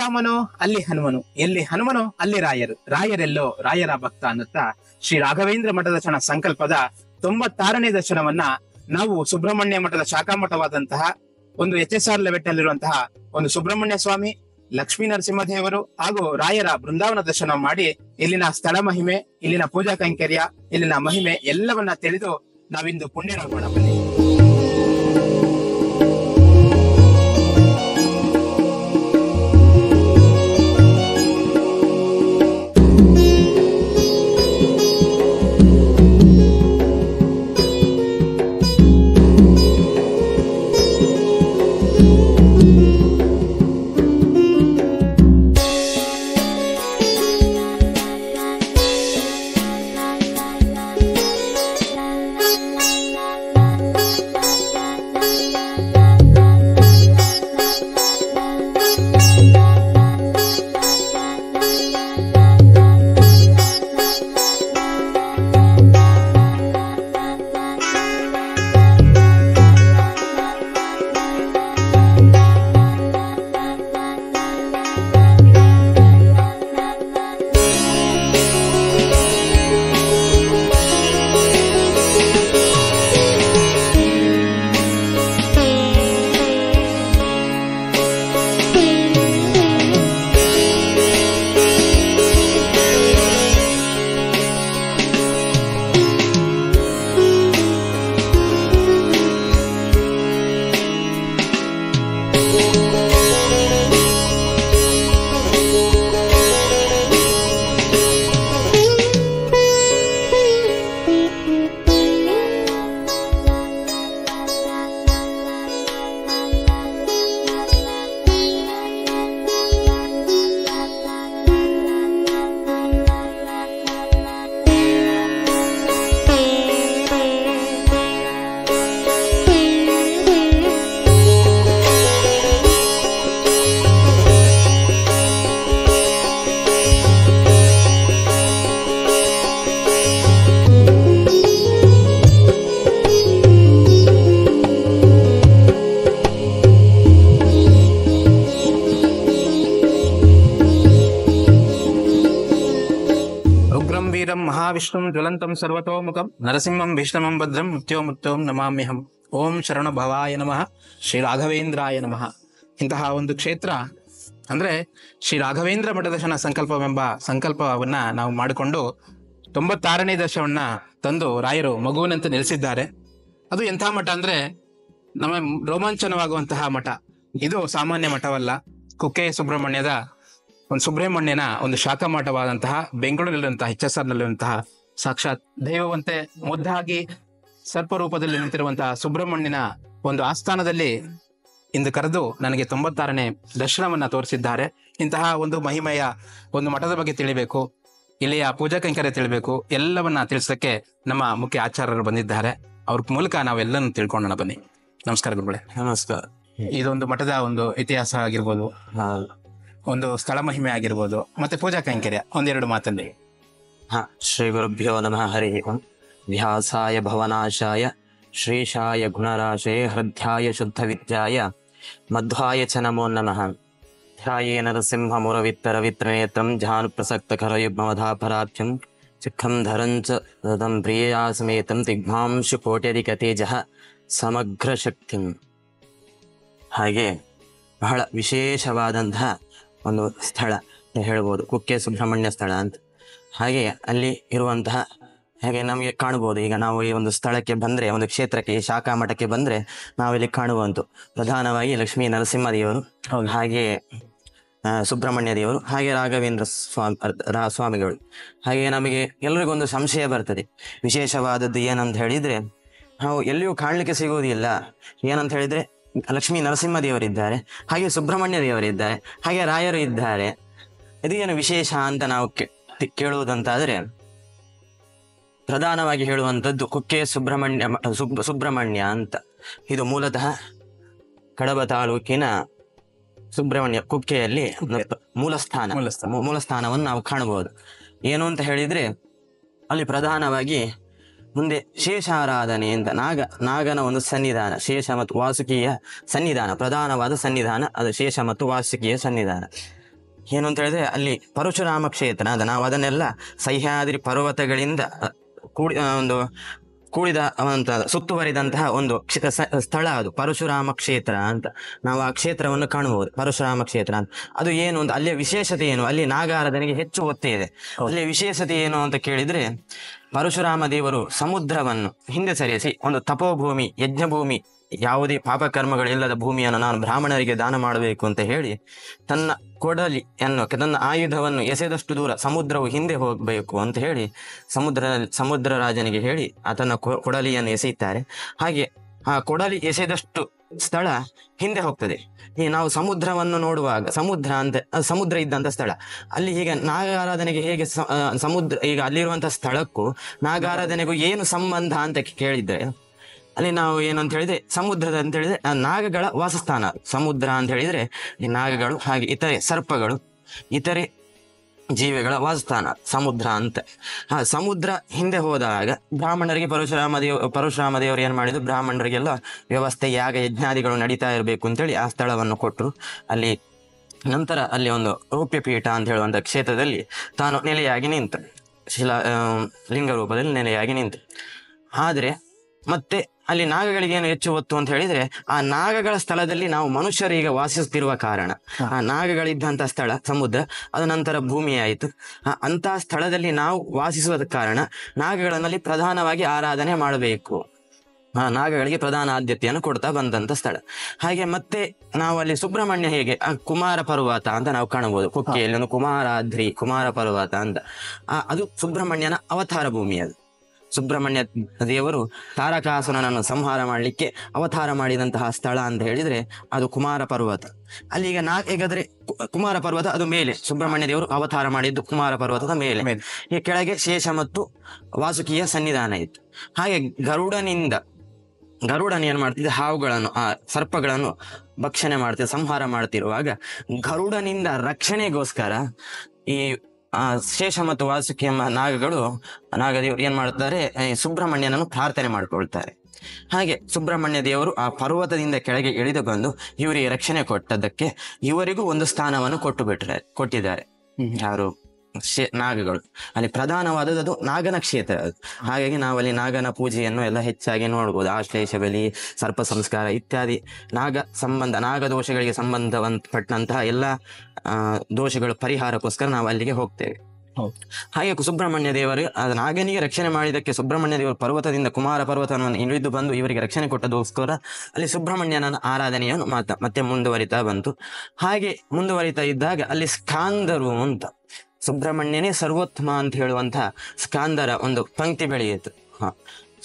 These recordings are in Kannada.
ರಾಮನೋ ಅಲ್ಲಿ ಹನುಮನು, ಎಲ್ಲಿ ಹನುಮನೋ ಅಲ್ಲಿ ರಾಯರು, ರಾಯರೆಲ್ಲೋ ರಾಯರ ಭಕ್ತ ಅನ್ನುತ್ತಾ ಶ್ರೀ ರಾಘವೇಂದ್ರ ಮಠದ ದರ್ಶನ ಸಂಕಲ್ಪದ 96ನೇ ದರ್ಶನವನ್ನ ನಾವು ಸುಬ್ರಹ್ಮಣ್ಯ ಮಠದ ಶಾಖಾ ಮಠವಾದಂತಹ ಒಂದು HSR ಲೆವೆಟ್ಟಲ್ಲಿರುವಂತಹ ಒಂದು ಸುಬ್ರಹ್ಮಣ್ಯ ಸ್ವಾಮಿ, ಲಕ್ಷ್ಮೀ ನರಸಿಂಹದೇವರು ಹಾಗೂ ರಾಯರ ಬೃಂದಾವನ ದರ್ಶನ ಮಾಡಿ ಇಲ್ಲಿನ ಸ್ಥಳ ಮಹಿಮೆ, ಇಲ್ಲಿನ ಪೂಜಾ ಕೈಂಕರ್ಯ, ಇಲ್ಲಿನ ಮಹಿಮೆ ಎಲ್ಲವನ್ನ ತಿಳಿದು ನಾವಿಂದು ಪುಣ್ಯರಾಗೋಣ ಬನ್ನಿ. ಮಹಾವಿಷ್ಣು ಜ್ವಲಂತಂ ಸರ್ವತೋಮುಖಂ ನರಸಿಂಹಂ ಭೀಷ್ಣಮಂ ಭದ್ರಂ ಮೃತ್ಯೋಮೃತ್ಯೋಂ ನಮಾಮ್ಯಹಂ. ಓಂ ಶರಣ ಭವಾಯ ನಮಃ, ಶ್ರೀ ರಾಘವೇಂದ್ರಾಯ ನಮಃ. ಇಂತಹ ಒಂದು ಕ್ಷೇತ್ರ ಅಂದ್ರೆ ಶ್ರೀ ರಾಘವೇಂದ್ರ ಮಠ ದರ್ಶನ ಸಂಕಲ್ಪವೆಂಬ ಸಂಕಲ್ಪವನ್ನ ನಾವು ಮಾಡಿಕೊಂಡು 96ನೇ ದರ್ಶನವನ್ನ ತಂದು ರಾಯರು ಮಗುವಿನಂತೆ ನೆಲೆಸಿದ್ದಾರೆ. ಅದು ಎಂಥ ಮಠ ಅಂದ್ರೆ ನಮ್ಮ ರೋಮಾಂಚನವಾಗುವಂತಹ ಮಠ. ಇದು ಸಾಮಾನ್ಯ ಮಠವಲ್ಲ. ಕುಕ್ಕೆ ಸುಬ್ರಹ್ಮಣ್ಯದ ಒಂದು ಸುಬ್ರಹ್ಮಣ್ಯನ ಒಂದು ಶಾಖಾ ಮಠವಾದಂತಹ ಬೆಂಗಳೂರಿನಲ್ಲಿರುವಂತಹ HSR ನಲ್ಲಿರುವಂತಹ ಸಾಕ್ಷಾತ್ ದೈವವಂತೆ ಮುದ್ದಾಗಿ ಸರ್ಪರೂಪದಲ್ಲಿ ನಿಂತಿರುವಂತಹ ಸುಬ್ರಹ್ಮಣ್ಯನ ಒಂದು ಆಸ್ಥಾನದಲ್ಲಿ ಇಂದು ಕರೆದು ನನಗೆ 96ನೇ ದರ್ಶನವನ್ನ ತೋರಿಸಿದ್ದಾರೆ. ಇಂತಹ ಒಂದು ಮಹಿಮೆಯ ಒಂದು ಮಠದ ಬಗ್ಗೆ ತಿಳಿಬೇಕು, ಇಲ್ಲಿಯ ಪೂಜಾ ಕೈಂಕರ್ಯ ತಿಳಿಬೇಕು, ಎಲ್ಲವನ್ನ ತಿಳಿಸಕ್ಕೆ ನಮ್ಮ ಮುಖ್ಯ ಆಚಾರ್ಯರು ಬಂದಿದ್ದಾರೆ. ಅವ್ರ ಮೂಲಕ ನಾವೆಲ್ಲನೂ ತಿಳ್ಕೊಳ್ಳೋಣ ಬನ್ನಿ. ನಮಸ್ಕಾರ ಗುರುಗಳೇ. ನಮಸ್ಕಾರ. ಇದೊಂದು ಮಠದ ಒಂದು ಇತಿಹಾಸ ಆಗಿರ್ಬೋದು, ಒಂದು ಸ್ಥಳ ಮಹಿಮೆ ಆಗಿರ್ಬೋದು, ಮತ್ತೆ ಪೂಜಾ ಕೈಂಕರ್ಯ ಒಂದೆರಡು ಮಾತಲ್ಲಿ. ಶ್ರೀ ಗುರುಭ್ಯೋ ನಮಃ. ಹರಿ ಓಂ. ವ್ಯಾಸಾಯ ಭವನಾಶಾಯ ಶ್ರೀಶಾಯ ಗುಣರಾಶೇ ಹೃದ್ಯಾಯ ಶುದ್ಧ ವಿದ್ಯಾಯ ಮಧ್ವಾಯ ಚ ನಮೋ ನಮಃ. ಧ್ಯಾಯೇ ನರಸಿಂಹ ಮುರವಿತ್ತರವಿತ್ರನೇತ್ರಂ ಜಾನು ಪ್ರಸಕ್ತ ಖರಯುಗ್ಮವಧಾಪರಾಭ್ಯಂ ಚಿಕ್ಕಂ ಧರಂಚ ತದಂ ಪ್ರಿಯಾ ಸಮೇತಂ ದಿಗ್ಮಾಂಶು ಕೋಟ್ಯಧಿಕ ತೇಜಃ ಸಮಗ್ರ ಶಕ್ತಿಂ. ಹಾಗೆ ಬಹಳ ವಿಶೇಷವಾದಂತಹ ಒಂದು ಸ್ಥಳ ಹೇಳ್ಬೋದು, ಕುಕ್ಕೆ ಸುಬ್ರಹ್ಮಣ್ಯ ಸ್ಥಳ ಅಂತ. ಹಾಗೆ ಅಲ್ಲಿ ಇರುವಂತಹ ಹಾಗೆ ನಮಗೆ ಕಾಣ್ಬೋದು. ಈಗ ನಾವು ಈ ಒಂದು ಸ್ಥಳಕ್ಕೆ ಬಂದರೆ, ಒಂದು ಕ್ಷೇತ್ರಕ್ಕೆ, ಈ ಶಾಖಾ ಮಠಕ್ಕೆ ಬಂದರೆ ನಾವಿಲ್ಲಿ ಕಾಣುವಂತು ಪ್ರಧಾನವಾಗಿ ಲಕ್ಷ್ಮೀ ನರಸಿಂಹ ದೇವರು, ಹಾಗೆ ಸುಬ್ರಹ್ಮಣ್ಯ ದೇವರು, ಹಾಗೆ ರಾಘವೇಂದ್ರ ಸ್ವಾಮಿಗಳು. ಹಾಗೆ ನಮಗೆ ಎಲ್ರಿಗೊಂದು ಸಂಶಯ ಬರ್ತದೆ. ವಿಶೇಷವಾದದ್ದು ಏನಂತ ಹೇಳಿದರೆ, ನಾವು ಎಲ್ಲಿಯೂ ಕಾಣಲಿಕ್ಕೆ ಸಿಗುವುದಿಲ್ಲ. ಏನಂತ ಹೇಳಿದರೆ, ಲಕ್ಷ್ಮೀ ನರಸಿಂಹ ದೇವರಿದ್ದಾರೆ, ಹಾಗೆ ಸುಬ್ರಹ್ಮಣ್ಯ ದೇವರಿದ್ದಾರೆ, ಹಾಗೆ ರಾಯರು ಇದ್ದಾರೆ. ಇದೇನು ವಿಶೇಷ ಅಂತ ನಾವು ಕೇಳುವುದಂತಾದರೆ, ಪ್ರಧಾನವಾಗಿ ಹೇಳುವಂಥದ್ದು ಕುಕ್ಕೆ ಸುಬ್ರಹ್ಮಣ್ಯ ಅಂತ. ಇದು ಮೂಲತಃ ಕಡಬ ತಾಲೂಕಿನ ಸುಬ್ರಹ್ಮಣ್ಯ ಕುಕ್ಕೆಯಲ್ಲಿ ಮೂಲಸ್ಥಾನವನ್ನು ನಾವು ಕಾಣಬಹುದು. ಏನು ಅಂತ ಹೇಳಿದರೆ, ಅಲ್ಲಿ ಪ್ರಧಾನವಾಗಿ ಮುಂದೆ ಶೇಷಾರಾಧನೆ ಅಂತ ನಾಗನ ಒಂದು ಸನ್ನಿಧಾನ, ಶೇಷ ಮತ್ತು ವಾಸುಕಿಯ ಸನ್ನಿಧಾನ, ಪ್ರಧಾನವಾದ ಸನ್ನಿಧಾನ ಅದು ಶೇಷ ಮತ್ತು ವಾಸುಕಿಯ ಸನ್ನಿಧಾನ. ಏನು ಅಂತ ಹೇಳಿದ್ರೆ ಅಲ್ಲಿ ಪರಶುರಾಮ ಕ್ಷೇತ್ರ ಅಂತ ನಾವು ಅದನ್ನೆಲ್ಲ ಸಹ್ಯಾದ್ರಿ ಪರ್ವತಗಳಿಂದ ಕೂಡಿದ ಅಂತ ಸುತ್ತುವರಿದಂತಹ ಒಂದು ಸ್ಥಳ ಅದು ಪರಶುರಾಮ ಕ್ಷೇತ್ರ ಅಂತ. ನಾವು ಆ ಕ್ಷೇತ್ರವನ್ನು ಕಾಣಬಹುದು, ಪರಶುರಾಮ ಕ್ಷೇತ್ರ ಅಂತ. ಅದು ಏನು ಅಂತ, ಅಲ್ಲಿಯ ವಿಶೇಷತೆ ಏನು, ಅಲ್ಲಿ ನಾಗಾರಾಧನೆಗೆ ಹೆಚ್ಚು ಒತ್ತೆ ಇದೆ. ಅಲ್ಲಿಯ ವಿಶೇಷತೆ ಏನು ಅಂತ ಕೇಳಿದ್ರೆ, ಪರಶುರಾಮ ದೇವರು ಸಮುದ್ರವನ್ನು ಹಿಂದೆ ಸರಿಸಿ ಒಂದು ತಪೋಭೂಮಿ, ಯಜ್ಞಭೂಮಿ, ಯಾವುದೇ ಪಾಪಕರ್ಮಗಳಿಲ್ಲದ ಭೂಮಿಯನ್ನು ನಾನು ಬ್ರಾಹ್ಮಣರಿಗೆ ದಾನ ಮಾಡಬೇಕು ಅಂತ ಹೇಳಿ ತನ್ನ ತನ್ನ ಆಯುಧವನ್ನು ಎಸೆದಷ್ಟು ದೂರ ಸಮುದ್ರವು ಹಿಂದೆ ಹೋಗಬೇಕು ಅಂತ ಹೇಳಿ ಸಮುದ್ರ ರಾಜನಿಗೆ ಹೇಳಿ ಆತನ ಕೊಡಲಿಯನ್ನು ಎಸೆಯುತ್ತಾರೆ. ಹಾಗೆ ಆ ಕೊಡಲಿ ಎಸೆದಷ್ಟು ಸ್ಥಳ ಹಿಂದೆ ಹೋಗ್ತದೆ. ಈ ನಾವು ಸಮುದ್ರವನ್ನು ನೋಡುವಾಗ ಸಮುದ್ರ ಇದ್ದಂಥ ಸ್ಥಳ, ಅಲ್ಲಿ ಈಗ ನಾಗಾರಾಧನೆಗೆ ಹೇಗೆ ಈಗ ಅಲ್ಲಿರುವಂತಹ ಸ್ಥಳಕ್ಕೂ ನಾಗಾರಾಧನೆಗೂ ಏನು ಸಂಬಂಧ ಅಂತ ಕೇಳಿದ್ರೆ, ಅಲ್ಲಿ ನಾವು ಏನು ಅಂತ ಹೇಳಿದ್ರೆ ಸಮುದ್ರದ ಅಂತ ಹೇಳಿದ್ರೆ ನಾಗಗಳ ವಾಸಸ್ಥಾನ. ಸಮುದ್ರ ಅಂತ ಹೇಳಿದ್ರೆ ಈ ನಾಗಗಳು ಹಾಗೆ ಇತರೆ ಸರ್ಪಗಳು, ಇತರೆ ಜೀವಿಗಳ ವಾಸಸ್ಥಾನ ಸಮುದ್ರ ಅಂತ. ಸಮುದ್ರ ಹಿಂದೆ ಹೋದಾಗ ಬ್ರಾಹ್ಮಣರಿಗೆ ಪರಶುರಾಮ ದೇವರು ಏನು ಮಾಡಿದ್ರು, ಬ್ರಾಹ್ಮಣರಿಗೆಲ್ಲ ವ್ಯವಸ್ಥೆ, ಯಾಗ ಯಜ್ಞಾದಿಗಳು ನಡೀತಾ ಇರಬೇಕು ಅಂತೇಳಿ ಆ ಸ್ಥಳವನ್ನು ಕೊಟ್ಟರು. ಅಲ್ಲಿ ನಂತರ ಅಲ್ಲಿ ಒಂದು ರೌಪ್ಯಪೀಠ ಅಂತ ಹೇಳುವಂಥ ಕ್ಷೇತ್ರದಲ್ಲಿ ತಾನು ನೆಲೆಯಾಗಿ ನಿಂತು, ಲಿಂಗ ರೂಪದಲ್ಲಿ ನೆಲೆಯಾಗಿ ನಿಂತು. ಆದರೆ ಮತ್ತೆ ಅಲ್ಲಿ ನಾಗಗಳಿಗೇನು ಹೆಚ್ಚು ಒತ್ತು ಅಂತ ಹೇಳಿದ್ರೆ, ಆ ನಾಗಗಳ ಸ್ಥಳದಲ್ಲಿ ನಾವು ಮನುಷ್ಯರು ಈಗ ವಾಸಿಸುತ್ತಿರುವ ಕಾರಣ, ಆ ನಾಗಗಳಿದ್ದಂಥ ಸ್ಥಳ ಸಮುದ್ರ, ಅದು ನಂತರ ಭೂಮಿ ಆಯಿತು. ಅಂತಹ ಸ್ಥಳದಲ್ಲಿ ನಾವು ವಾಸಿಸುವ ಕಾರಣ ನಾಗಗಳಲ್ಲಿ ಪ್ರಧಾನವಾಗಿ ಆರಾಧನೆ ಮಾಡಬೇಕು, ನಾಗಗಳಿಗೆ ಪ್ರಧಾನ ಆದ್ಯತೆಯನ್ನು ಕೊಡ್ತಾ ಬಂದಂಥ ಸ್ಥಳ. ಹಾಗೆ ಮತ್ತೆ ನಾವು ಅಲ್ಲಿ ಸುಬ್ರಹ್ಮಣ್ಯ ಹೇಗೆ ಕುಮಾರ ಪರ್ವತ ಅಂತ ನಾವು ಕಾಣಬಹುದು, ಕುಕ್ಕೆಯಲ್ಲಿ ಒಂದು ಕುಮಾರ ಪರ್ವತ ಅಂತ, ಅದು ಸುಬ್ರಹ್ಮಣ್ಯನ ಅವತಾರ ಭೂಮಿ. ಅದು ಸುಬ್ರಹ್ಮಣ್ಯ ದೇವರು ತಾರಕಾಸುರನನ್ನು ಸಂಹಾರ ಮಾಡಲಿಕ್ಕೆ ಅವತಾರ ಮಾಡಿದಂತಹ ಸ್ಥಳ ಅಂತ ಹೇಳಿದ್ರೆ ಅದು ಕುಮಾರ ಪರ್ವತ. ಅಲ್ಲಿ ಈಗ ಹೇಗಾದ್ರೆ ಕುಮಾರ ಪರ್ವತ ಅದು ಮೇಲೆ, ಸುಬ್ರಹ್ಮಣ್ಯ ದೇವರು ಅವತಾರ ಮಾಡಿದ್ದು ಕುಮಾರ ಪರ್ವತದ ಮೇಲೆ, ಈ ಕೆಳಗೆ ಶೇಷ ಮತ್ತು ವಾಸುಕಿಯ ಸನ್ನಿಧಾನ ಇತ್ತು. ಹಾಗೆ ಗರುಡನ ಏನ್ ಮಾಡ್ತಿದ್ದೆ, ಹಾವುಗಳನ್ನು, ಆ ಸರ್ಪಗಳನ್ನು ಭಕ್ಷಣೆ ಮಾಡ್ತಿದ್ದ, ಸಂಹಾರ ಮಾಡ್ತಿರುವಾಗ ಗರುಡನಿಂದ ರಕ್ಷಣೆಗೋಸ್ಕರ ಈ ಶೇಷ ಮತ್ತು ವಾಸುಕಿ ಎಂಬ ನಾಗದೇವರು ಏನ್ ಮಾಡ್ತಾರೆ, ಸುಬ್ರಹ್ಮಣ್ಯನನ್ನು ಪ್ರಾರ್ಥನೆ ಮಾಡ್ಕೊಳ್ತಾರೆ. ಹಾಗೆ ಸುಬ್ರಹ್ಮಣ್ಯ ದೇವರು ಆ ಪರ್ವತದಿಂದ ಕೆಳಗೆ ಇಳಿದು ಬಂದು ಇವರಿಗೆ ರಕ್ಷಣೆ ಕೊಟ್ಟದಕ್ಕೆ ಇವರಿಗೂ ಒಂದು ಸ್ಥಾನವನ್ನು ಕೊಟ್ಟಿದ್ದಾರೆ. ಯಾರು ನಾಗಗಳು. ಅಲ್ಲಿ ಪ್ರಧಾನವಾದದ್ದು ನಾಗನ ಕ್ಷೇತ್ರ ಅದು. ಹಾಗಾಗಿ ನಾವಲ್ಲಿ ನಾಗನ ಪೂಜೆಯನ್ನು ಎಲ್ಲ ಹೆಚ್ಚಾಗಿ ನೋಡ್ಬೋದು. ಆಶ್ಲೇಷ ಬಲಿ, ಸರ್ಪ ಸಂಸ್ಕಾರ ಇತ್ಯಾದಿ ನಾಗ ದೋಷಗಳಿಗೆ ಸಂಬಂಧಪಟ್ಟಂತಹ ಎಲ್ಲ ದೋಷಗಳ ಪರಿಹಾರಕ್ಕೋಸ್ಕರ ನಾವು ಅಲ್ಲಿಗೆ ಹೋಗ್ತೇವೆ. ಹಾಗೆ ಸುಬ್ರಹ್ಮಣ್ಯ ದೇವರು ನಾಗನಿಗೆ ರಕ್ಷಣೆ ಮಾಡಿದಕ್ಕೆ ಸುಬ್ರಹ್ಮಣ್ಯ ದೇವರು ಪರ್ವತದಿಂದ ಕುಮಾರ ಪರ್ವತವನ್ನು ಇಳಿದು ಬಂದು ಇವರಿಗೆ ರಕ್ಷಣೆ ಕೊಟ್ಟದೋಸ್ಕರ ಅಲ್ಲಿ ಸುಬ್ರಹ್ಮಣ್ಯನ ಆರಾಧನೆಯನ್ನು ಮತ್ತೆ ಮುಂದುವರಿತಾ ಬಂತು. ಹಾಗೆ ಮುಂದುವರಿತಾ ಇದ್ದಾಗ ಅಲ್ಲಿ ಸ್ಕಾಂದರು ಅಂತ, ಸುಬ್ರಹ್ಮಣ್ಯನೇ ಸರ್ವೋತ್ತಮ ಅಂತ ಹೇಳುವಂತಹ ಸ್ಕಾಂದರ ಒಂದು ಪಂಕ್ತಿ ಬೆಳೆಯಿತು.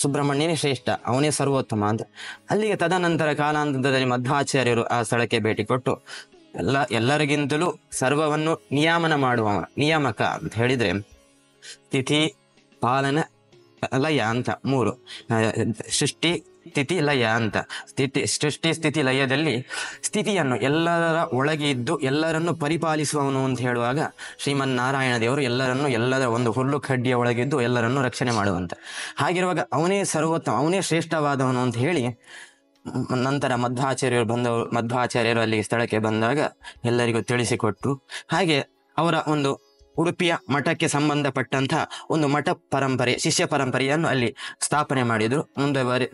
ಸುಬ್ರಹ್ಮಣ್ಯನೇ ಶ್ರೇಷ್ಠ, ಅವನೇ ಸರ್ವೋತ್ತಮ ಅಂತ. ಅಲ್ಲಿಗೆ ತದನಂತರ ಕಾಲಾಂತರದಲ್ಲಿ ಮಧ್ವಾಚಾರ್ಯರು ಆ ಸ್ಥಳಕ್ಕೆ ಭೇಟಿ ಕೊಟ್ಟು ಎಲ್ಲರಿಗಿಂತಲೂ ಸರ್ವವನ್ನು ನಿಯಾಮನ ನಿಯಾಮಕ ಅಂತ ಹೇಳಿದ್ರೆ ತಿಥಿ, ಪಾಲನ, ಲಯ ಅಂತ 3, ಸೃಷ್ಟಿ, ಸ್ಥಿತಿ, ಲಯ ಅಂತ. ಸೃಷ್ಟಿ, ಸ್ಥಿತಿ, ಲಯದಲ್ಲಿ ಸ್ಥಿತಿಯನ್ನು ಎಲ್ಲರ ಒಳಗೆ ಇದ್ದು ಎಲ್ಲರನ್ನು ಪರಿಪಾಲಿಸುವವನು ಅಂತ ಹೇಳುವಾಗ ಶ್ರೀಮನ್ನಾರಾಯಣ ದೇವರು ಎಲ್ಲರ ಒಂದು ಹುಲ್ಲು ಕಡ್ಡಿಯ ಒಳಗಿದ್ದು ಎಲ್ಲರನ್ನು ರಕ್ಷಣೆ ಮಾಡುವಂತ. ಹಾಗಿರುವಾಗ ಅವನೇ ಸರ್ವೋತ್ತಮ, ಅವನೇ ಶ್ರೇಷ್ಠವಾದವನು ಅಂತ ಹೇಳಿ ನಂತರ ಮಧ್ವಾಚಾರ್ಯರು ಅಲ್ಲಿ ಸ್ಥಳಕ್ಕೆ ಬಂದಾಗ ಎಲ್ಲರಿಗೂ ತಿಳಿಸಿಕೊಟ್ರು. ಹಾಗೆ ಅವರ ಒಂದು ಉಡುಪಿಯ ಮಠಕ್ಕೆ ಸಂಬಂಧಪಟ್ಟಂತಹ ಒಂದು ಮಠ ಪರಂಪರೆ, ಶಿಷ್ಯ ಪರಂಪರೆಯನ್ನು ಅಲ್ಲಿ ಸ್ಥಾಪನೆ ಮಾಡಿದ್ರು.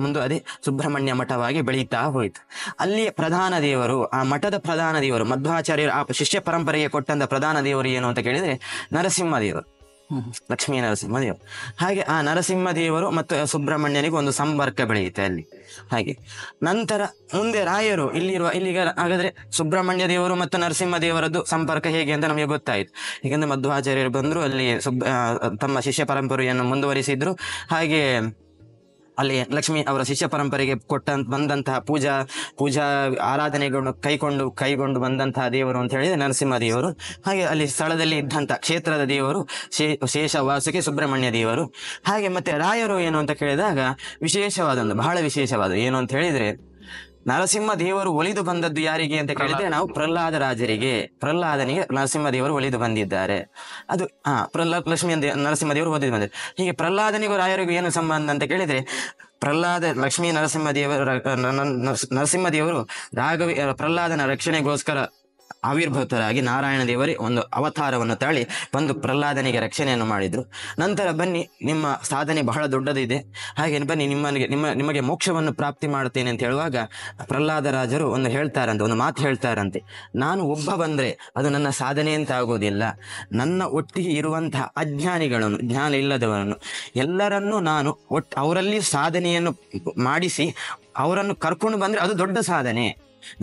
ಮುಂದೆ ಸುಬ್ರಹ್ಮಣ್ಯ ಮಠವಾಗಿ ಬೆಳೀತಾ ಹೋಯಿತು. ಅಲ್ಲಿಯ ಪ್ರಧಾನ ದೇವರು, ಆ ಮಠದ ಪ್ರಧಾನ ದೇವರು, ಮಧ್ವಾಚಾರ್ಯರು ಆ ಶಿಷ್ಯ ಪರಂಪರೆಗೆ ಕೊಟ್ಟಂತ ಪ್ರಧಾನ ದೇವರು ಏನು ಅಂತ ಕೇಳಿದ್ರೆ ನರಸಿಂಹದೇವರು, ಲಕ್ಷ್ಮೀ ನರಸಿಂಹದೇವರು. ಹಾಗೆ ಆ ನರಸಿಂಹದೇವರು ಮತ್ತು ಸುಬ್ರಹ್ಮಣ್ಯನಿಗೆ ಒಂದು ಸಂಪರ್ಕ ಬೆಳೆಯುತ್ತೆ ಅಲ್ಲಿ. ಹಾಗೆ ನಂತರ ಮುಂದೆ ರಾಯರು ಇಲ್ಲಿಗೆ ಹಾಗಾದ್ರೆ ಸುಬ್ರಹ್ಮಣ್ಯ ದೇವರು ಮತ್ತು ನರಸಿಂಹ ದೇವರದ್ದು ಸಂಪರ್ಕ ಹೇಗೆ ಅಂತ ನಮಗೆ ಗೊತ್ತಾಯಿತು. ಏಕೆಂದ್ರೆ ಮಧ್ವಾಚಾರ್ಯರು ಬಂದ್ರು, ಅಲ್ಲಿ ತಮ್ಮ ಶಿಷ್ಯ ಪರಂಪರೆಯನ್ನು ಮುಂದುವರಿಸಿದ್ರು. ಹಾಗೆ ಅಲ್ಲಿ ಲಕ್ಷ್ಮಿ ಅವರ ಶಿಷ್ಯ ಪರಂಪರೆಗೆ ಬಂದಂತಹ ಪೂಜಾ ಆರಾಧನೆಗಳನ್ನು ಕೈಗೊಂಡು ಬಂದಂತಹ ದೇವರು ಅಂತ ಹೇಳಿದ್ರೆ ನರಸಿಂಹ ದೇವರು. ಹಾಗೆ ಅಲ್ಲಿ ಸ್ಥಳದಲ್ಲಿ ಇದ್ದಂಥ ಕ್ಷೇತ್ರದ ದೇವರು ಶೇಷ ವಾಸುಕಿ ಸುಬ್ರಹ್ಮಣ್ಯ ದೇವರು. ಹಾಗೆ ಮತ್ತೆ ರಾಯರು ಏನು ಅಂತ ಕೇಳಿದಾಗ ಬಹಳ ವಿಶೇಷವಾದ ಏನು ಅಂತ ಹೇಳಿದ್ರೆ, ನರಸಿಂಹ ದೇವರು ಒಲಿದು ಬಂದದ್ದು ಯಾರಿಗೆ ಅಂತ ಕೇಳಿದ್ರೆ ನಾವು ಪ್ರಹ್ಲಾದ ರಾಜರಿಗೆ, ಪ್ರಹ್ಲಾದನಿಗೆ ನರಸಿಂಹ ದೇವರು ಒಲಿದು ಬಂದಿದ್ದಾರೆ. ಅದು ನರಸಿಂಹ ದೇವರು ಒಲಿದು ಬಂದಿದ್ದಾರೆ. ಹೀಗೆ ಪ್ರಹ್ಲಾದನಿಗೂ ರಾಯರಿಗೂ ಏನು ಸಂಬಂಧ ಅಂತ ಕೇಳಿದ್ರೆ, ನರಸಿಂಹ ದೇವರು ಪ್ರಹ್ಲಾದನ ರಕ್ಷಣೆಗೋಸ್ಕರ ಆವಿರ್ಭೂತರಾಗಿ ನಾರಾಯಣ ದೇವರೇ ಒಂದು ಅವತಾರವನ್ನು ತಾಳಿ ಬಂದು ಪ್ರಹ್ಲಾದನಿಗೆ ರಕ್ಷಣೆಯನ್ನು ಮಾಡಿದರು. ನಂತರ ಬನ್ನಿ, ನಿಮ್ಮ ಸಾಧನೆ ಬಹಳ ದೊಡ್ಡದಿದೆ, ಹಾಗೆ ಬನ್ನಿ ನಿಮಗೆ ಮೋಕ್ಷವನ್ನು ಪ್ರಾಪ್ತಿ ಮಾಡುತ್ತೇನೆ ಅಂತ ಹೇಳುವಾಗ ಪ್ರಹ್ಲಾದರಾಜರು ಒಂದು ಮಾತು ಹೇಳ್ತಾರಂತೆ, ನಾನು ಒಬ್ಬ ಬಂದರೆ ಅದು ನನ್ನ ಸಾಧನೆ ಅಂತ ಆಗೋದಿಲ್ಲ, ನನ್ನ ಒಟ್ಟಿಗೆ ಇರುವಂತಹ ಅಜ್ಞಾನಿಗಳನ್ನು, ಜ್ಞಾನ ಇಲ್ಲದವರನ್ನು ಎಲ್ಲರನ್ನೂ ನಾನು ಅವರಲ್ಲಿ ಸಾಧನೆಯನ್ನು ಮಾಡಿಸಿ ಅವರನ್ನು ಕರ್ಕೊಂಡು ಬಂದರೆ ಅದು ದೊಡ್ಡ ಸಾಧನೆ.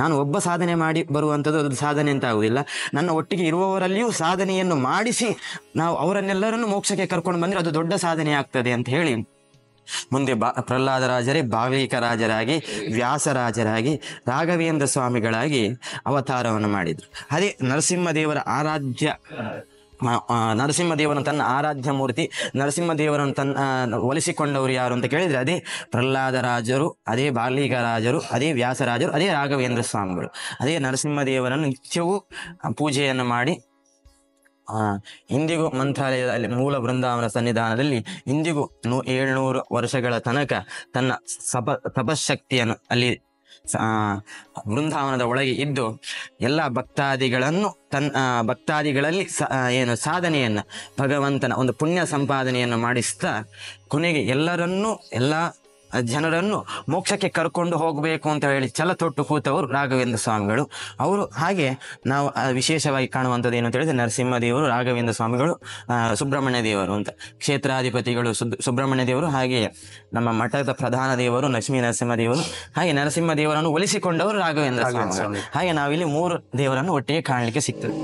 ನಾನು ಒಬ್ಬ ಸಾಧನೆ ಮಾಡಿ ಬರುವಂಥದ್ದು ಅದು ಸಾಧನೆ ಅಂತ ಆಗುವುದಿಲ್ಲ, ನನ್ನ ಒಟ್ಟಿಗೆ ಇರುವವರಲ್ಲಿಯೂ ಸಾಧನೆಯನ್ನು ಮಾಡಿಸಿ ನಾವು ಅವರನ್ನೆಲ್ಲರನ್ನು ಮೋಕ್ಷಕ್ಕೆ ಕರ್ಕೊಂಡು ಬಂದರೆ ಅದು ದೊಡ್ಡ ಸಾಧನೆ ಆಗ್ತದೆ ಅಂತ ಹೇಳಿ ಮುಂದೆ ಪ್ರಹ್ಲಾದರಾಜರೇ ಭಾವಿಕ ರಾಜರಾಗಿ, ವ್ಯಾಸರಾಜರಾಗಿ, ರಾಘವೇಂದ್ರ ಸ್ವಾಮಿಗಳಾಗಿ ಅವತಾರವನ್ನು ಮಾಡಿದರು. ಅದೇ ನರಸಿಂಹದೇವನು ತನ್ನ ಆರಾಧ್ಯ ಮೂರ್ತಿ, ನರಸಿಂಹದೇವರನ್ನು ಒಲಿಸಿಕೊಂಡವರು ಯಾರು ಅಂತ ಕೇಳಿದರೆ ಅದೇ ಪ್ರಹ್ಲಾದರಾಜರು, ಅದೇ ಬಾಲಿಕರಾಜರು, ಅದೇ ವ್ಯಾಸರಾಜರು, ಅದೇ ರಾಘವೇಂದ್ರ ಸ್ವಾಮಿಗಳು. ಅದೇ ನರಸಿಂಹದೇವರನ್ನು ನಿತ್ಯವೂ ಪೂಜೆಯನ್ನು ಮಾಡಿ ಇಂದಿಗೂ ಮಂತ್ರಾಲಯದಲ್ಲಿ ಮೂಲ ಬೃಂದಾವನ ಸನ್ನಿಧಾನದಲ್ಲಿ ಇಂದಿಗೂ 700 ವರ್ಷಗಳ ತನಕ ತನ್ನ ತಪಶಕ್ತಿಯನ್ನು ಅಲ್ಲಿ ಬೃಂದಾವನದ ಒಳಗೆ ಇದ್ದು ಎಲ್ಲ ಭಕ್ತಾದಿಗಳಲ್ಲಿ ಸಾಧನೆಯನ್ನು, ಭಗವಂತನ ಒಂದು ಪುಣ್ಯ ಸಂಪಾದನೆಯನ್ನು ಮಾಡಿಸ್ತಾ ಕೊನೆಗೆ ಎಲ್ಲ ಜನರನ್ನು ಮೋಕ್ಷಕ್ಕೆ ಕರ್ಕೊಂಡು ಹೋಗಬೇಕು ಅಂತ ಹೇಳಿ ಛಲ ತೊಟ್ಟು ಕೂತವರು ರಾಘವೇಂದ್ರ ಸ್ವಾಮಿಗಳು ಅವರು. ಹಾಗೆ ನಾವು ವಿಶೇಷವಾಗಿ ಕಾಣುವಂಥದ್ದು ಏನು ಅಂತ ಹೇಳಿದ್ರೆ ನರಸಿಂಹದೇವರು, ರಾಘವೇಂದ್ರ ಸ್ವಾಮಿಗಳು, ಸುಬ್ರಹ್ಮಣ್ಯ ದೇವರು ಅಂತ ಕ್ಷೇತ್ರಾಧಿಪತಿಗಳು ಸುಬ್ರಹ್ಮಣ್ಯ ದೇವರು, ಹಾಗೆ ನಮ್ಮ ಮಠದ ಪ್ರಧಾನ ದೇವರು ಲಕ್ಷ್ಮೀ ನರಸಿಂಹದೇವರು, ಹಾಗೆ ನರಸಿಂಹದೇವರನ್ನು ಒಲಿಸಿಕೊಂಡವರು ರಾಘವೇಂದ್ರ ಸ್ವಾಮಿಗಳು. ಹಾಗೆ ನಾವಿಲ್ಲಿ 3 ದೇವರನ್ನು ಒಟ್ಟಿಗೆ ಕಾಣಲಿಕ್ಕೆ ಸಿಗ್ತದೆ.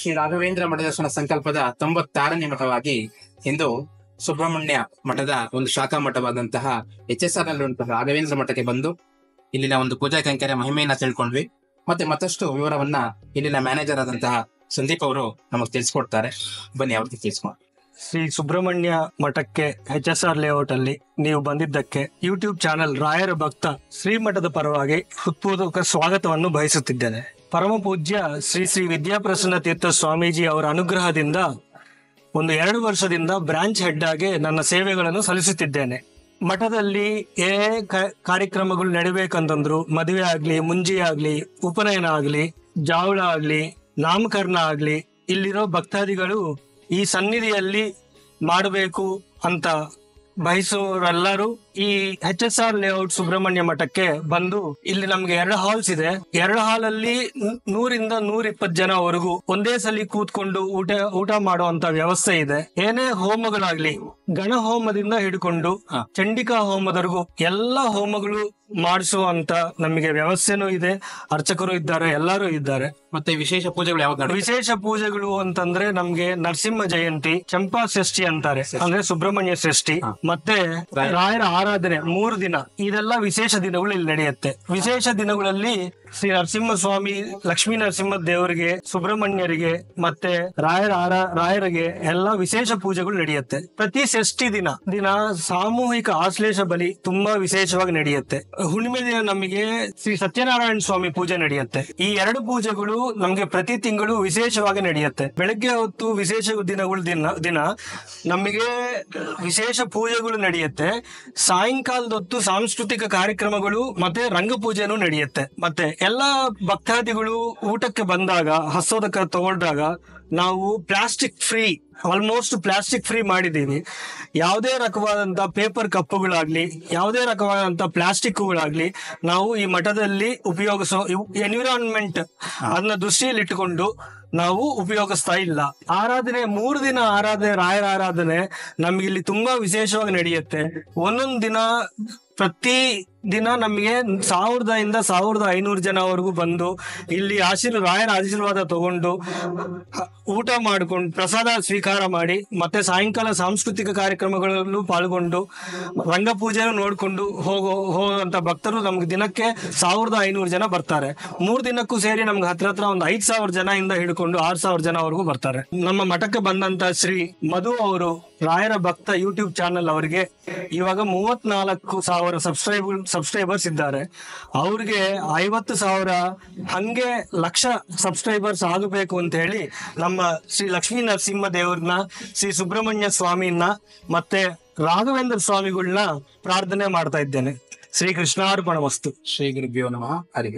ಶ್ರೀ ರಾಘವೇಂದ್ರ ಮಠದ ಸಂಕಲ್ಪದ 96ನೇ ಮಠವಾಗಿ ಇಂದು ಸುಬ್ರಹ್ಮಣ್ಯ ಮಠದ ಒಂದು ಶಾಖಾ ಮಠವಾದಂತಹ HSR ನಲ್ಲಿರುವಂತಹ ರಾಘವೇಂದ್ರ ಮಠಕ್ಕೆ ಬಂದು ಇಲ್ಲಿನ ಒಂದು ಪೂಜಾ ಕೈಂಕರ್ಯ ಮಹಿಮೆಯನ್ನ ತಿಳ್ಕೊಂಡ್ವಿ. ಮತ್ತೆ ಮತ್ತಷ್ಟು ವಿವರವನ್ನ ಇಲ್ಲಿನ ಮ್ಯಾನೇಜರ್ ಆದಂತಹ ಸಂದೀಪ್ ಅವರು ನಮಗೆ ತಿಳಿಸ್ಕೊಡ್ತಾರೆ. ಬನ್ನಿ ಅವ್ರಿಗೆ ತಿಳಿಸ್ಕೊಂಡು. ಶ್ರೀ ಸುಬ್ರಹ್ಮಣ್ಯ ಮಠಕ್ಕೆ HSR ಲೇಔಟ್ ಅಲ್ಲಿ ನೀವು ಬಂದಿದ್ದಕ್ಕೆ ಯೂಟ್ಯೂಬ್ ಚಾನೆಲ್ ರಾಯರ ಭಕ್ತ ಶ್ರೀಮಠದ ಪರವಾಗಿ ಹೃತ್ಪೂರ್ವಕ ಸ್ವಾಗತವನ್ನು ಬಯಸುತ್ತಿದ್ದೇನೆ. ಪರಮ ಪೂಜ್ಯ ಶ್ರೀ ಶ್ರೀ ವಿದ್ಯಾಪ್ರಸನ್ನ ತೀರ್ಥ ಸ್ವಾಮೀಜಿ ಅವರ ಅನುಗ್ರಹದಿಂದ ಒಂದು 2 ವರ್ಷದಿಂದ ಬ್ರಾಂಚ್ ಹೆಡ್ ಆಗಿ ನನ್ನ ಸೇವೆಗಳನ್ನು ಸಲ್ಲಿಸುತ್ತಿದ್ದೇನೆ. ಮಠದಲ್ಲಿ ಕಾರ್ಯಕ್ರಮಗಳು ನಡಿಬೇಕಂತಂದ್ರು, ಮದುವೆ ಆಗ್ಲಿ, ಮುಂಜಿ ಆಗ್ಲಿ, ಉಪನಯನ ಆಗ್ಲಿ, ಜಾವಳ ಆಗ್ಲಿ, ನಾಮಕರಣ ಆಗ್ಲಿ, ಇಲ್ಲಿರೋ ಭಕ್ತಾದಿಗಳು ಈ ಸನ್ನಿಧಿಯಲ್ಲಿ ಮಾಡಬೇಕು ಅಂತ ಬಯಸುವರೆಲ್ಲರೂ ಈ HSR ಲೇಔಟ್ ಸುಬ್ರಹ್ಮಣ್ಯ ಮಠಕ್ಕೆ ಬಂದು, ಇಲ್ಲಿ ನಮ್ಗೆ 2 ಹಾಲ್ಸ್ ಇದೆ. 2 ಹಾಲ್ ಅಲ್ಲಿ 100ರಿಂದ 120 ಜನವರೆಗೂ ಒಂದೇ ಸಲ ಕೂತ್ಕೊಂಡು ಊಟ ಮಾಡುವಂತ ವ್ಯವಸ್ಥೆ ಇದೆ. ಏನೇ ಹೋಮಗಳಾಗ್ಲಿ, ಗಣ ಹೋಮದಿಂದ ಹಿಡ್ಕೊಂಡು ಚಂಡಿಕಾ ಹೋಮದವರೆಗೂ ಎಲ್ಲಾ ಹೋಮಗಳು ಮಾಡಿಸುವಂತ ನಮಗೆ ವ್ಯವಸ್ಥೆನೂ ಇದೆ. ಅರ್ಚಕರು ಇದ್ದಾರೆ, ಎಲ್ಲರೂ ಇದ್ದಾರೆ. ಮತ್ತೆ ವಿಶೇಷ ಪೂಜೆಗಳು ಯಾವ್ದು? ವಿಶೇಷ ಪೂಜೆಗಳು ಅಂತಂದ್ರೆ ನಮ್ಗೆ ನರಸಿಂಹ ಜಯಂತಿ, ಚಂಪಾ ಷಷ್ಠಿ ಅಂತಾರೆ, ಅಂದ್ರೆ ಸುಬ್ರಹ್ಮಣ್ಯ ಷಷ್ಠಿ, ಮತ್ತೆ ರಾಯರ ಆರಾಧನೆ 3 ದಿನ. ಇದೆಲ್ಲ ವಿಶೇಷ ದಿನಗಳು ಇಲ್ಲಿ ನಡೆಯುತ್ತೆ. ವಿಶೇಷ ದಿನಗಳಲ್ಲಿ ಶ್ರೀ ನರಸಿಂಹ ಸ್ವಾಮಿ, ಲಕ್ಷ್ಮೀ ನರಸಿಂಹ ದೇವರಿಗೆ, ಸುಬ್ರಹ್ಮಣ್ಯರಿಗೆ ಮತ್ತೆ ರಾಯರಿಗೆ ಎಲ್ಲಾ ವಿಶೇಷ ಪೂಜೆಗಳು ನಡೆಯುತ್ತೆ. ಪ್ರತಿ ಷಷ್ಠಿ ದಿನ ಸಾಮೂಹಿಕ ಆಶ್ಲೇಷ ಬಲಿ ತುಂಬಾ ವಿಶೇಷವಾಗಿ ನಡೆಯುತ್ತೆ. ಹುಣ್ಣಿಮೆ ದಿನ ನಮಗೆ ಶ್ರೀ ಸತ್ಯನಾರಾಯಣ ಸ್ವಾಮಿ ಪೂಜೆ ನಡೆಯುತ್ತೆ. ಈ 2 ಪೂಜೆಗಳು ನಮ್ಗೆ ಪ್ರತಿ ತಿಂಗಳು ವಿಶೇಷವಾಗಿ ನಡೆಯುತ್ತೆ. ಬೆಳಗ್ಗೆ ಹೊತ್ತು ವಿಶೇಷ ದಿನ ನಮಗೆ ವಿಶೇಷ ಪೂಜೆಗಳು ನಡೆಯುತ್ತೆ. ಸಾಯಂಕಾಲದ ಹೊತ್ತು ಸಾಂಸ್ಕೃತಿಕ ಕಾರ್ಯಕ್ರಮಗಳು ಮತ್ತೆ ರಂಗಪೂಜೆನೂ ನಡೆಯುತ್ತೆ. ಮತ್ತೆ ಎಲ್ಲಾ ಭಕ್ತಾದಿಗಳು ಊಟಕ್ಕೆ ಬಂದಾಗ, ಹಸ್ತೋದಕ ತಗೊಂಡಾಗ ನಾವು ಆಲ್ಮೋಸ್ಟ್ ಪ್ಲಾಸ್ಟಿಕ್ ಫ್ರೀ ಮಾಡಿದ್ದೀವಿ. ಯಾವುದೇ ರಕವಾದಂತ ಪೇಪರ್ ಕಪ್ಪುಗಳಾಗ್ಲಿ, ಯಾವುದೇ ರಕವಾದಂತ ಪ್ಲಾಸ್ಟಿಕ್ಗಳಾಗ್ಲಿ ನಾವು ಈ ಮಠದಲ್ಲಿ ಉಪಯೋಗಿಸೋ ಎನ್ವಿರಾನ್ಮೆಂಟ್ ಅದನ್ನ ದೃಷ್ಟಿಯಲ್ಲಿ ಇಟ್ಟುಕೊಂಡು ನಾವು ಉಪಯೋಗಿಸ್ತಾ ಇಲ್ಲ. ಆರಾಧನೆ 3 ದಿನ ಆರಾಧನೆ, ರಾಯರ ಆರಾಧನೆ ನಮ್ಗೆ ಇಲ್ಲಿ ತುಂಬಾ ವಿಶೇಷವಾಗಿ ನಡೆಯುತ್ತೆ. ಒಂದೊಂದು ದಿನ ಪ್ರತಿ ದಿನ ನಮಗೆ 1000ದಿಂದ 1500 ಜನವರೆಗೂ ಬಂದು ಇಲ್ಲಿ ರಾಯರ ಆಶೀರ್ವಾದ ತಗೊಂಡು ಊಟ ಮಾಡಿಕೊಂಡು ಪ್ರಸಾದ ಸ್ವೀಕಾರ ಮಾಡಿ ಮತ್ತೆ ಸಾಯಂಕಾಲ ಸಾಂಸ್ಕೃತಿಕ ಕಾರ್ಯಕ್ರಮಗಳಲ್ಲೂ ಪಾಲ್ಗೊಂಡು ರಂಗಪೂಜೆನೂ ನೋಡ್ಕೊಂಡು ಹೋಗುವಂತ ಭಕ್ತರು ನಮ್ಗೆ ದಿನಕ್ಕೆ 1500 ಜನ ಬರ್ತಾರೆ. 3 ದಿನಕ್ಕೂ ಸೇರಿ ನಮ್ಗೆ ಹತ್ರ ಒಂದು 5000 ಜನ ಇಂದ ಹಿಡ್ಕೊಂಡು 6000 ಜನವರೆಗೂ ಬರ್ತಾರೆ. ನಮ್ಮ ಮಠಕ್ಕೆ ಬಂದಂತ ಶ್ರೀ ಮಧು ಅವರು ರಾಯರ ಭಕ್ತ ಯೂಟ್ಯೂಬ್ ಚಾನಲ್ ಅವರಿಗೆ ಇವಾಗ 34,000 ಸಬ್ಸ್ಕ್ರೈಬರ್ಸ್ ಇದ್ದಾರೆ. ಅವ್ರಿಗೆ 50,000 ಹಂಗೆ ಲಕ್ಷ ಸಬ್ಸ್ಕ್ರೈಬರ್ಸ್ ಆಗಬೇಕು ಅಂತ ಹೇಳಿ ನಮ್ಮ ಶ್ರೀ ಲಕ್ಷ್ಮೀ ನರಸಿಂಹ ದೇವ್ರನ್ನ, ಶ್ರೀ ಸುಬ್ರಹ್ಮಣ್ಯ ಸ್ವಾಮಿನ ಮತ್ತೆ ರಾಘವೇಂದ್ರ ಸ್ವಾಮಿಗಳನ್ನ ಪ್ರಾರ್ಥನೆ ಮಾಡ್ತಾ ಇದ್ದೇನೆ. ಶ್ರೀ ಕೃಷ್ಣಾರ್ಪಣಮಸ್ತು. ಶ್ರೀ ಗುರುಭ್ಯೋ ನಮಃ. ಹರಿ.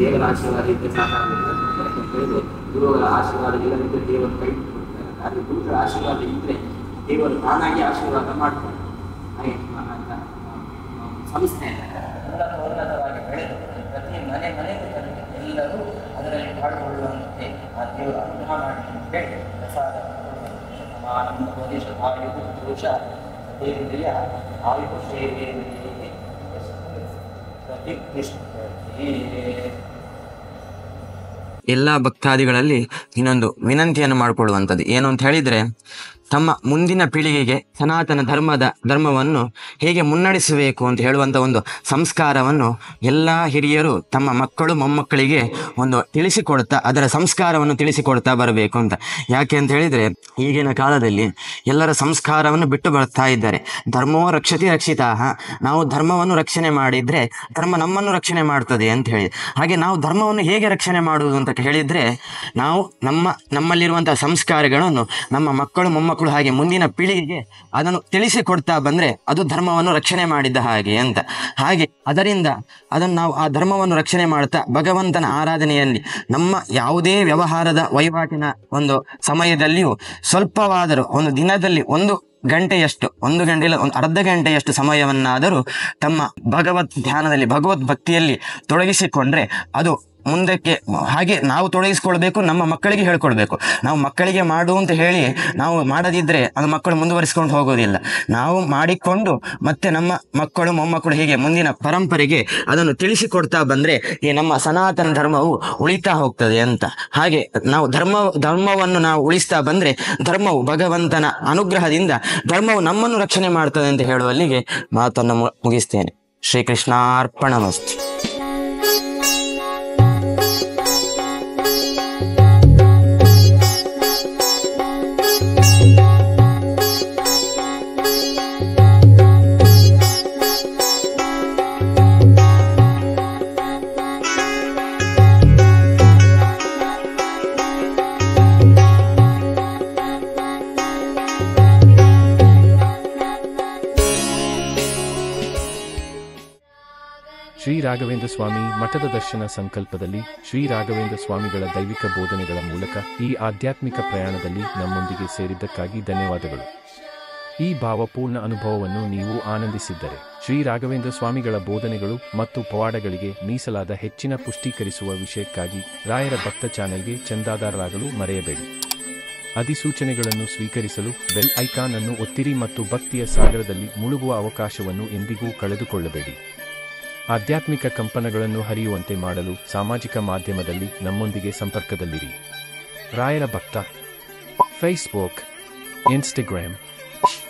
ದೇವರ ಆಶೀರ್ವಾದ ಇದ್ದರೆ ಸಾಕಾಗುತ್ತೆ. ಗುರುಗಳ ಆಶೀರ್ವಾದ ಇಲ್ಲದಿದ್ದರೆ ದೇವರು ಕೈ ಕೊಡ್ತಾರೆ. ಆದರೆ ಗುರುಗಳ ಆಶೀರ್ವಾದ ಇದ್ದರೆ ದೇವರು ತಾನಾಗಿ ಆಶೀರ್ವಾದ ಮಾಡ್ತಾರೆ. ಹಾಗೆ ಸಂಸ್ಥೆ ಉನ್ನತವಾಗಿ ಬೆಳೆದು ಪ್ರತಿ ಮನೆಗೂ ಎಲ್ಲರೂ ಅದರಲ್ಲಿ ಪಾಲ್ಗೊಳ್ಳುವಂತೆ ಆ ದೇವರು ಅನುಗ್ರಹ ಮಾಡಿ ಅಂತ ಹೇಳಿ ಪ್ರಸಾದ ನಮ್ಮ ಬೋಧಿಷಾಯು ಪುರುಷ ಸತೇಂದ್ರಿಯ ಆಯುಷೇಂದ್ರಿಯೇ ಪ್ರತಿಷ್ಠಿತೇ. ಎಲ್ಲ ಭಕ್ತಾದಿಗಳಲ್ಲಿ ಇನ್ನೊಂದು ವಿನಂತಿಯನ್ನು ಮಾಡಿಕೊಳ್ಳುವಂಥದ್ದು ಏನು ಅಂತ ಹೇಳಿದರೆ, ತಮ್ಮ ಮುಂದಿನ ಪೀಳಿಗೆಗೆ ಸನಾತನ ಧರ್ಮವನ್ನು ಹೇಗೆ ಮುನ್ನಡೆಸಬೇಕು ಅಂತ ಹೇಳುವಂಥ ಒಂದು ಸಂಸ್ಕಾರವನ್ನು ಎಲ್ಲ ಹಿರಿಯರು ತಮ್ಮ ಮಕ್ಕಳು ಮೊಮ್ಮಕ್ಕಳಿಗೆ ಒಂದು ತಿಳಿಸಿಕೊಡ್ತಾ, ಅದರ ಸಂಸ್ಕಾರವನ್ನು ತಿಳಿಸಿಕೊಡ್ತಾ ಬರಬೇಕು ಅಂತ. ಯಾಕೆ ಅಂತ ಹೇಳಿದರೆ, ಈಗಿನ ಕಾಲದಲ್ಲಿ ಎಲ್ಲರ ಸಂಸ್ಕಾರವನ್ನು ಬಿಟ್ಟು ಬರ್ತಾ ಇದ್ದಾರೆ. ಧರ್ಮೋ ರಕ್ಷತಿ ರಕ್ಷಿತಾಹ, ನಾವು ಧರ್ಮವನ್ನು ರಕ್ಷಣೆ ಮಾಡಿದರೆ ಧರ್ಮ ನಮ್ಮನ್ನು ರಕ್ಷಣೆ ಮಾಡ್ತದೆ ಅಂತ ಹೇಳಿ. ಹಾಗೆ ನಾವು ಧರ್ಮವನ್ನು ಹೇಗೆ ರಕ್ಷಣೆ ಮಾಡುವುದು ಅಂತ ಹೇಳಿದರೆ, ನಾವು ನಮ್ಮಲ್ಲಿರುವಂಥ ಸಂಸ್ಕಾರಗಳನ್ನು ನಮ್ಮ ಮಕ್ಕಳು ಮೊಮ್ಮಕ್ಕಳು ಹಾಗೆ ಮುಂದಿನ ಪೀಳಿಗೆಗೆ ಅದನ್ನು ತಿಳಿಸಿಕೊಡ್ತಾ ಬಂದರೆ ಅದು ಧರ್ಮವನ್ನು ರಕ್ಷಣೆ ಮಾಡಿದ್ದ ಹಾಗೆ ಅಂತ. ಹಾಗೆ ಅದನ್ನು ನಾವು ಆ ಧರ್ಮವನ್ನು ರಕ್ಷಣೆ ಮಾಡ್ತಾ ಭಗವಂತನ ಆರಾಧನೆಯಲ್ಲಿ ನಮ್ಮ ಯಾವುದೇ ವ್ಯವಹಾರದ ವಹಿವಾಟಿನ ಒಂದು ಸಮಯದಲ್ಲಿಯೂ ಸ್ವಲ್ಪವಾದರೂ ಒಂದು ದಿನದಲ್ಲಿ ಒಂದು ಗಂಟೆಯಷ್ಟು, ಒಂದು ಗಂಟೆ ಇಲ್ಲ ಒಂದು ಅರ್ಧ ಗಂಟೆಯಷ್ಟು ಸಮಯವನ್ನಾದರೂ ತಮ್ಮ ಭಗವತ್ ಧ್ಯಾನದಲ್ಲಿ ಭಗವದ್ ಭಕ್ತಿಯಲ್ಲಿ ತೊಡಗಿಸಿಕೊಂಡ್ರೆ ಅದು ಮುಂದಕ್ಕೆ ಹಾಗೆ ನಾವು ತೊಡಗಿಸ್ಕೊಳ್ಬೇಕು, ನಮ್ಮ ಮಕ್ಕಳಿಗೆ ಹೇಳ್ಕೊಳ್ಬೇಕು. ನಾವು ಮಕ್ಕಳಿಗೆ ಮಾಡು ಅಂತ ಹೇಳಿ ನಾವು ಮಾಡದಿದ್ದರೆ ಅದು ಮಕ್ಕಳು ಮುಂದುವರಿಸ್ಕೊಂಡು ಹೋಗೋದಿಲ್ಲ. ನಾವು ಮಾಡಿಕೊಂಡು ಮತ್ತೆ ನಮ್ಮ ಮಕ್ಕಳು ಮೊಮ್ಮಕ್ಕಳು ಹೀಗೆ ಮುಂದಿನ ಪರಂಪರೆಗೆ ಅದನ್ನು ತಿಳಿಸಿಕೊಡ್ತಾ ಬಂದರೆ ಈ ನಮ್ಮ ಸನಾತನ ಧರ್ಮವು ಉಳಿತಾ ಹೋಗ್ತದೆ ಅಂತ. ಹಾಗೆ ನಾವು ಧರ್ಮವನ್ನು ನಾವು ಉಳಿಸ್ತಾ ಬಂದರೆ ಧರ್ಮವು ಭಗವಂತನ ಅನುಗ್ರಹದಿಂದ ಧರ್ಮವು ನಮ್ಮನ್ನು ರಕ್ಷಣೆ ಮಾಡ್ತದೆ ಅಂತ ಹೇಳುವಲ್ಲಿಗೆ ಮಾತನ್ನು ಮುಗಿಸ್ತೇನೆ. ಶ್ರೀಕೃಷ್ಣಾರ್ಪಣಮಸ್ತು. ಶ್ರೀ ರಾಘವೇಂದ್ರ ಸ್ವಾಮಿ ಮಠದ ದರ್ಶನ ಸಂಕಲ್ಪದಲ್ಲಿ ಶ್ರೀ ರಾಘವೇಂದ್ರ ಸ್ವಾಮಿಗಳ ದೈವಿಕ ಬೋಧನೆಗಳ ಮೂಲಕ ಈ ಆಧ್ಯಾತ್ಮಿಕ ಪ್ರಯಾಣದಲ್ಲಿ ನಮ್ಮೊಂದಿಗೆ ಸೇರಿದ್ದಕ್ಕಾಗಿ ಧನ್ಯವಾದಗಳು. ಈ ಭಾವಪೂರ್ಣ ಅನುಭವವನ್ನು ನೀವು ಆನಂದಿಸಿದ್ದರೆ ಶ್ರೀ ರಾಘವೇಂದ್ರ ಸ್ವಾಮಿಗಳ ಬೋಧನೆಗಳು ಮತ್ತು ಪವಾಡಗಳಿಗೆ ಮೀಸಲಾದ ಹೆಚ್ಚಿನ ಪುಷ್ಟೀಕರಿಸುವ ವಿಷಯಕ್ಕಾಗಿ ರಾಯರ ಭಕ್ತ ಚಾನೆಲ್ಗೆ ಚಂದಾದಾರರಾಗಲು ಮರೆಯಬೇಡಿ. ಅಧಿಸೂಚನೆಗಳನ್ನು ಸ್ವೀಕರಿಸಲು ಬೆಲ್ ಐಕಾನ್ ಅನ್ನು ಒತ್ತಿರಿ ಮತ್ತು ಭಕ್ತಿಯ ಸಾಗರದಲ್ಲಿ ಮುಳುಗುವ ಅವಕಾಶವನ್ನು ಎಂದಿಗೂ ಕಳೆದುಕೊಳ್ಳಬೇಡಿ. ಆಧ್ಯಾತ್ಮಿಕ ಕಂಪನಗಳನ್ನು ಹರಿಯುವಂತೆ ಮಾಡಲು ಸಾಮಾಜಿಕ ಮಾಧ್ಯಮದಲ್ಲಿ ನಮ್ಮೊಂದಿಗೆ ಸಂಪರ್ಕದಲ್ಲಿರಿ. ರಾಯರ ಭಕ್ತ Facebook, Instagram,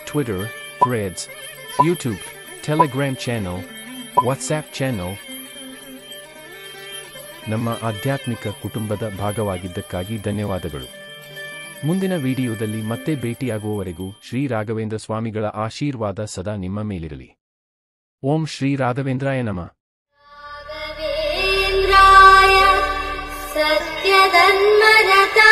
Twitter, Threads, YouTube, Telegram channel, WhatsApp channel. ನಮ್ಮ ಆಧ್ಯಾತ್ಮಿಕ ಕುಟುಂಬದ ಭಾಗವಾಗಿದ್ದಕ್ಕಾಗಿ ಧನ್ಯವಾದಗಳು. ಮುಂದಿನ ವಿಡಿಯೋದಲ್ಲಿ ಮತ್ತೆ ಭೇಟಿಯಾಗುವವರೆಗೂ ಶ್ರೀ ರಾಘವೇಂದ್ರ ಸ್ವಾಮಿಗಳ ಆಶೀರ್ವಾದ ಸದಾ ನಿಮ್ಮ ಮೇಲಿರಲಿ. ಓಂ ಶ್ರೀ ರಾಘವೇಂದ್ರಾಯ ನಮಃ. ರಾಘವೇಂದ್ರಾಯ ಸತ್ಯಧನ್ಮರತಾ